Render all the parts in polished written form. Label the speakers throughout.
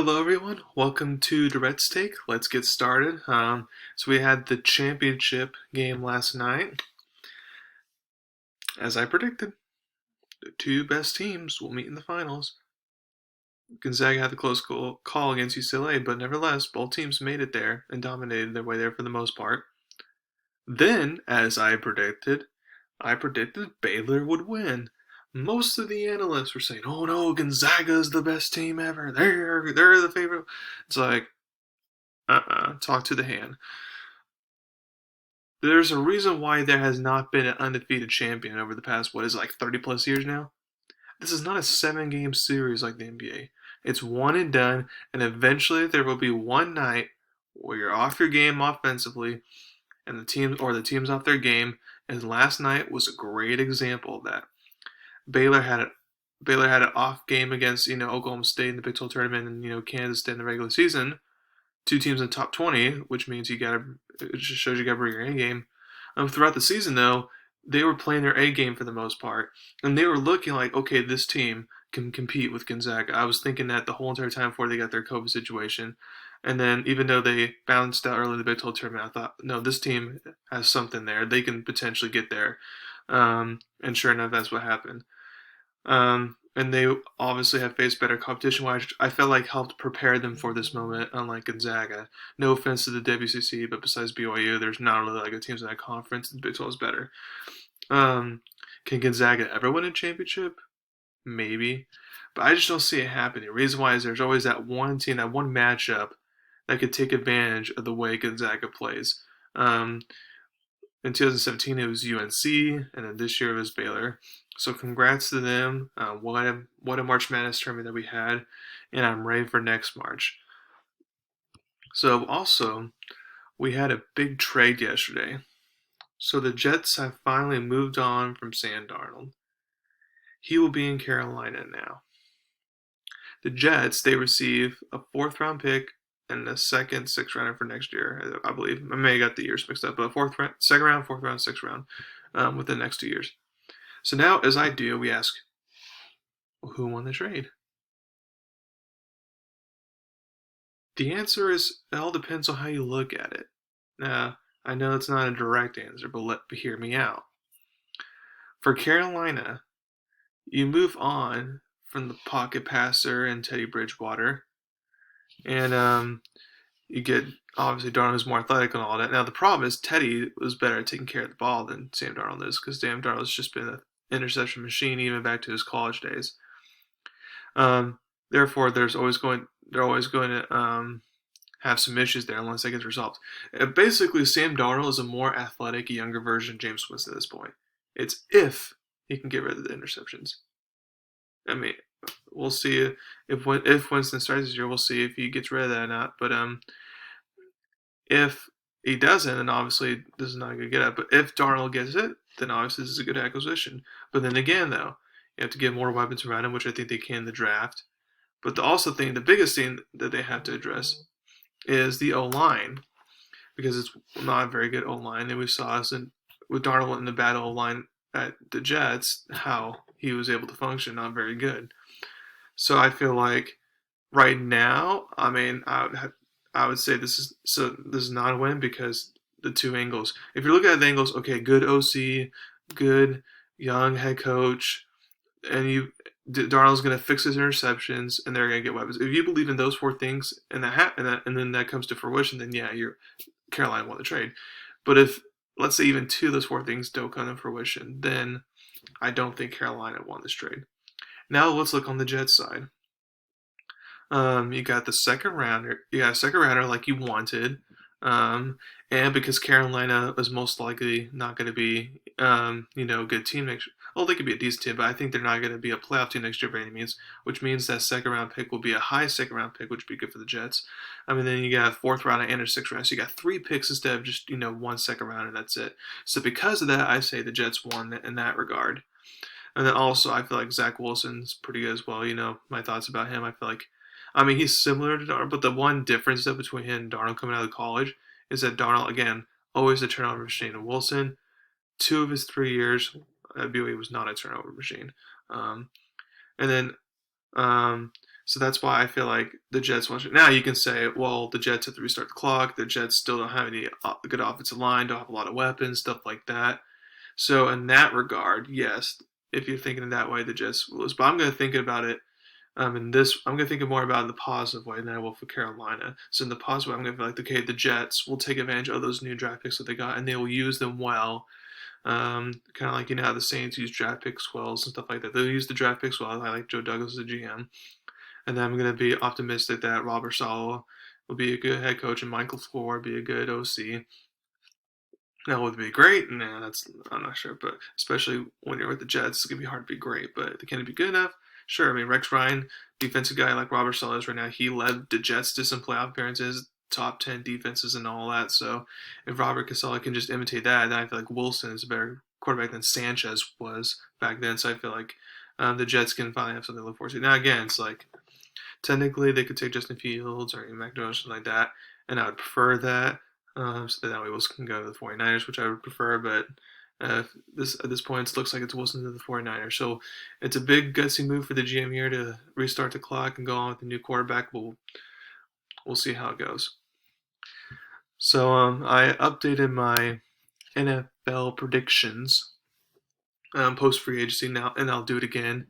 Speaker 1: Hello, everyone. Welcome to Durrett's Take. Let's get started. So we had the championship game last night. As I predicted, the two best teams will meet in the finals. Gonzaga had the close call against UCLA, but nevertheless, both teams made it there and dominated their way there for the most part. Then, as I predicted Baylor would win. Most of the analysts were saying, "Oh no, Gonzaga's the best team ever. They're the favorite." It's like, talk to the hand. There's a reason why there has not been an undefeated champion over the past, 30 plus years now? This is not a 7 game series like the NBA. It's one and done, and eventually there will be one night where you're off your game offensively, and the team's off their game. And last night was a great example of that. Baylor had it. Baylor had an off game against Oklahoma State in the Big 12 tournament, and Kansas State in the regular season. Two teams in the top 20, which means it just shows you got to bring your A game. Throughout the season, though, they were playing their A game for the most part, and they were looking like, okay, this team can compete with Gonzaga. I was thinking that the whole entire time before they got their COVID situation. And then even though they bounced out early in the Big 12 tournament, I thought, no, this team has something there. They can potentially get there. And sure enough, that's what happened. And they obviously have faced better competition, which I felt like helped prepare them for this moment, unlike Gonzaga. No offense to the WCC, but besides BYU, there's not really like a teams in that conference. The Big 12 is better. Can Gonzaga ever win a championship? Maybe. But I just don't see it happening. The reason why is there's always that one team, that one matchup that could take advantage of the way Gonzaga plays. In 2017, it was UNC, and then this year it was Baylor. So congrats to them. What a March Madness tournament that we had, and I'm ready for next March. So also, we had a big trade yesterday. So the Jets have finally moved on from Sam Darnold. He will be in Carolina now. The Jets, they receive a 4th-round pick and a second 6th-rounder for next year, I believe. I may have got the years mixed up, but second round, 4th round, 6th round within the next 2 years. So now, as I do, we ask, who won the trade? The answer is, it all depends on how you look at it. Now, I know it's not a direct answer, but hear me out. For Carolina, you move on from the pocket passer and Teddy Bridgewater, and you get, obviously, Darnold is more athletic and all that. Now, the problem is Teddy was better at taking care of the ball than Sam Darnold is, because Sam Darnold's just been an interception machine even back to his college days. Therefore, they're always going to have some issues there unless that gets resolved. Basically, Sam Darnold is a more athletic, younger version of James Winston at this point. It's if he can get rid of the interceptions. I mean, we'll see if Winston starts this year. We'll see if he gets rid of that or not. But if he doesn't, then obviously this is not a good get up. But if Darnold gets it, then obviously this is a good acquisition. But then again, though, you have to get more weapons around him, which I think they can in the draft. But the biggest thing that they have to address is the O-line, because it's not a very good O-line. And we saw with Darnold in the bad O-line at the Jets, how he was able to function, not very good. So I feel like right now, I mean, I would say this is not a win because the two angles. If you're looking at the angles, okay, good OC, good young head coach, and Darnold's going to fix his interceptions, and they're going to get weapons. If you believe in those 4 things, and then that comes to fruition, then yeah, Carolina won the trade. But if, let's say, even 2 of those 4 things don't come to fruition, then I don't think Carolina won this trade. Now let's look on the Jets side. You got the second rounder. You got a second rounder like you wanted, and because Carolina is most likely not going to be, a good team next year. Well, they could be a decent team, but I think they're not going to be a playoff team next year by any means. Which means that second round pick will be a high second round pick, which would be good for the Jets. I mean, then you got a 4th round and a 6th round, so you got 3 picks instead of just 1 second round, and that's it. So because of that, I say the Jets won in that regard. And then also, I feel like Zach Wilson's pretty good as well. My thoughts about him. I feel like, he's similar to Darnold, but the one difference though between him and Darnold coming out of college is that Darnold, again, always a turnover machine. And Wilson, 2 of his 3 years at BYU was not a turnover machine. And then So that's why I feel like the Jets want to. Now you can say, well, the Jets have to restart the clock. The Jets still don't have any good offensive line, don't have a lot of weapons, stuff like that. So in that regard, yes, if you're thinking in that way, the Jets will lose. But I'm going to think about it. In this, I'm going to think more about it in the positive way than I will for Carolina. So in the positive way, I'm going to feel like, okay, the Jets will take advantage of those new draft picks that they got, and they will use them well. Kind of like how the Saints use draft picks well and stuff like that. They'll use the draft picks well. I like Joe Douglas as a GM. And then I'm going to be optimistic that Robert Saleh will be a good head coach and Michael Floor will be a good OC. Now, would it be great? Nah, I'm not sure. But especially when you're with the Jets, it's going to be hard to be great. But can it be good enough? Sure. I mean, Rex Ryan, defensive guy like Robert Saleh is right now, he led the Jets to some playoff appearances, top 10 defenses and all that. So if Robert Saleh can just imitate that, then I feel like Wilson is a better quarterback than Sanchez was back then. So I feel like the Jets can finally have something to look forward to. Now, again, it's like technically they could take Justin Fields or Mac Jones, something like that, and I would prefer that. So that way Wilson can go to the 49ers, which I would prefer, but at this point it looks like it's Wilson to the 49ers. So it's a big gutsy move for the GM here to restart the clock and go on with the new quarterback. We'll see how it goes. So I updated my NFL predictions post free agency now, and I'll do it again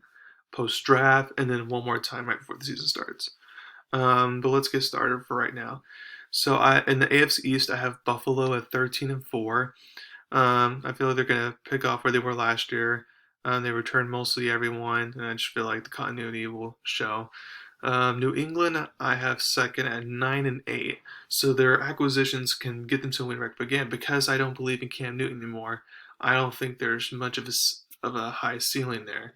Speaker 1: post draft, and then one more time right before the season starts. But let's get started for right now. So in the AFC East, I have Buffalo at 13-4. I feel like they're gonna pick off where they were last year. They returned mostly everyone, and I just feel like the continuity will show. New England, I have second at 9-8. So their acquisitions can get them to a win record. But again, because I don't believe in Cam Newton anymore, I don't think there's much of a high ceiling there.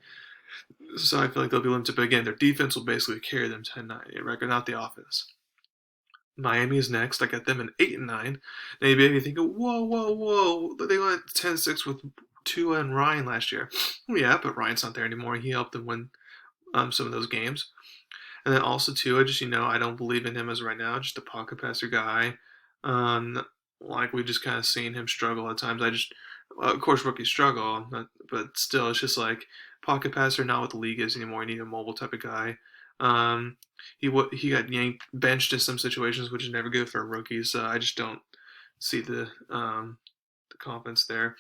Speaker 1: So I feel like they'll be limited. But again, their defense will basically carry them to a 9-8 record, not the offense. Miami is next. I got them an 8-9. Now you may be thinking, whoa, whoa, whoa. They went 10-6 with Tua and Ryan last year. Well, yeah, but Ryan's not there anymore. He helped them win some of those games. And then also Tua, just I don't believe in him as of right now. Just a pocket passer guy. Like we just kind of seen him struggle at times. Of course, rookies struggle, but still, it's just like pocket passer, not what the league is anymore. You need a mobile type of guy. He got benched in some situations, which is never good for a rookie. So I just don't see the confidence there.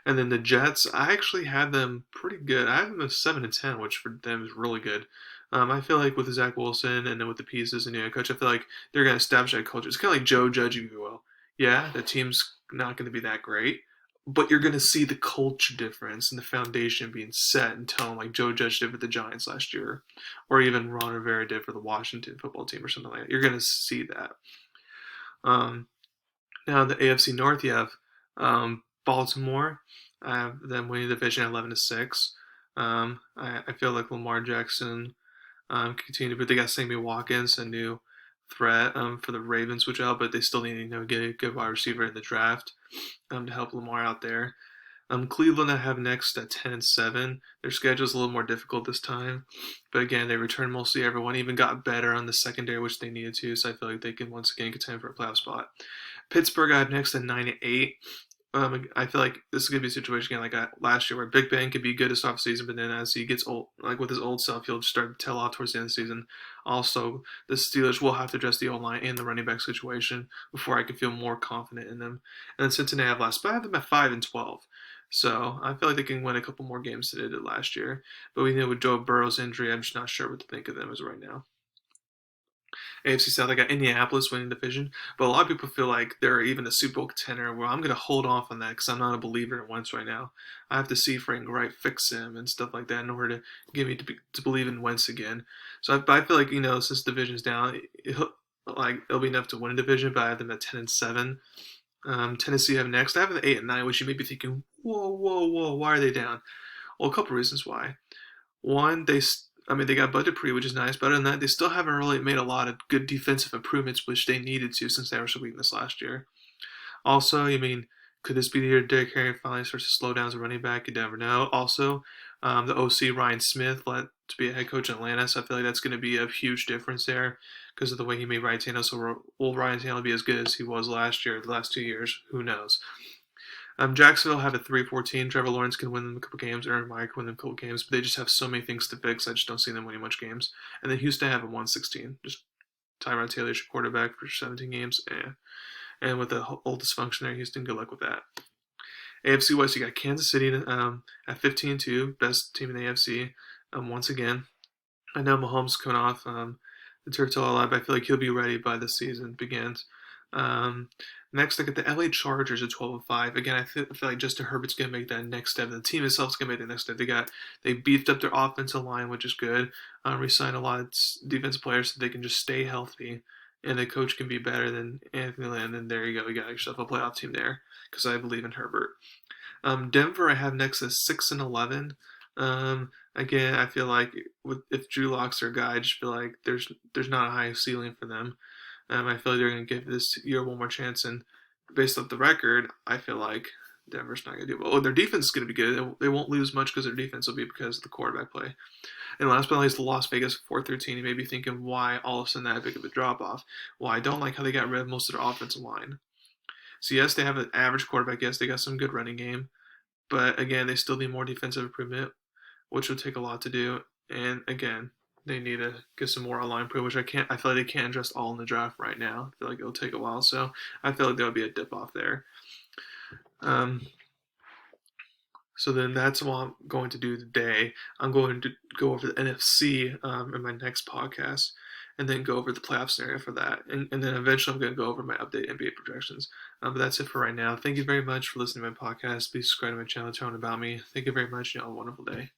Speaker 1: And then the Jets, I actually had them pretty good. I have them at 7-10, which for them is really good. I feel like with Zach Wilson and then with the pieces and new head coach, I feel like they're going to establish that culture. It's kind of like Joe Judge, if you will. Yeah, the team's not going to be that great, but you're going to see the culture difference and the foundation being set and tone like Joe Judge did with the Giants last year, or even Ron Rivera did for the Washington football team or something like that. You're going to see that. Now in the AFC North, you have Baltimore. I have them winning the division at 11-6. I feel like Lamar Jackson continue, but they got Sammy Watkins, a new threat for the Ravens, which help, but they still need to get a good wide receiver in the draft to help Lamar out there. Cleveland I have next at 10-7. Their schedule is a little more difficult this time, but again they returned mostly everyone, even got better on the secondary, which they needed to. So I feel like they can once again contend for a playoff spot. Pittsburgh I have next at 9-8. I feel like this is gonna be a situation again like last year, where Big Ben could be good this offseason, but then as he gets old, like with his old self, he'll start to tell off towards the end of the season. Also, the Steelers will have to address the O-line and the running back situation before I can feel more confident in them. And then Cincinnati I have last, but I have them at 5-12. So I feel like they can win a couple more games than they did last year. But we know with Joe Burrow's injury, I'm just not sure what to think of them as of right now. AFC South, I got Indianapolis winning the division, but a lot of people feel like they're even a Super Bowl contender. Well, I'm going to hold off on that because I'm not a believer in Wentz right now. I have to see Frank Wright fix him and stuff like that in order to get me to believe in Wentz again. So I feel like since the division's down, it'll be enough to win a division, but I have them at 10-7. Tennessee have next. I have them at 8-9, which you may be thinking, whoa, whoa, whoa, why are they down? Well, a couple reasons why. One, they got budget pre, which is nice, but other than that, they still haven't really made a lot of good defensive improvements, which they needed to since they were so weak this last year. Also, could this be the year Derrick Henry finally starts to slow down as a running back? You never know. Also, the OC Ryan Smith led to be a head coach in Atlanta, so I feel like that's going to be a huge difference there because of the way he made Ryan Tannehill. So will Ryan Tannehill be as good as he was last year, the last 2 years? Who knows? Jacksonville have a 3-14. Trevor Lawrence can win them a couple games. Aaron Meyer can win them a couple games. But they just have so many things to fix. I just don't see them winning much games. And then Houston have a 1-16. Just Tyrod Taylor's your quarterback for 17 games. And with the whole dysfunction there, Houston, good luck with that. AFC West, you got Kansas City at 15-2, best team in the AFC once again. I know Mahomes coming off the turf till alive. I feel like he'll be ready by the season begins. Um, Next, look at the LA Chargers at 12-5. Again, I feel like Justin Herbert's gonna make that next step. The team itself is gonna make the next step. They beefed up their offensive line, which is good. Re-signed a lot of defensive players so they can just stay healthy, and the coach can be better than Anthony Lynn. And there you go, we got yourself a playoff team there because I believe in Herbert. Denver, I have next as 6-11. Again, I feel like if Drew Lock's their guy, I just feel like there's not a high ceiling for them. I feel like they're going to give this year one more chance, and based off the record, I feel like Denver's not going to do well. Their defense is going to be good. They won't lose much because their defense will be because of the quarterback play. And last but not least, the Las Vegas 4-13. You may be thinking, why all of a sudden that big of a drop off? Well, I don't like how they got rid of most of their offensive line. So yes, they have an average quarterback. Yes, they got some good running game. But again, they still need more defensive improvement, which will take a lot to do. And again, they need to get some more online play, which I feel like they can't address all in the draft right now. I feel like it'll take a while. So I feel like there'll be a dip off there. So then that's what I'm going to do today. I'm going to go over the NFC in my next podcast, and then go over the playoff scenario for that. And then eventually I'm going to go over my update NBA projections. But that's it for right now. Thank you very much for listening to my podcast. Please subscribe to my channel, tell me about me. Thank you very much. You have a wonderful day.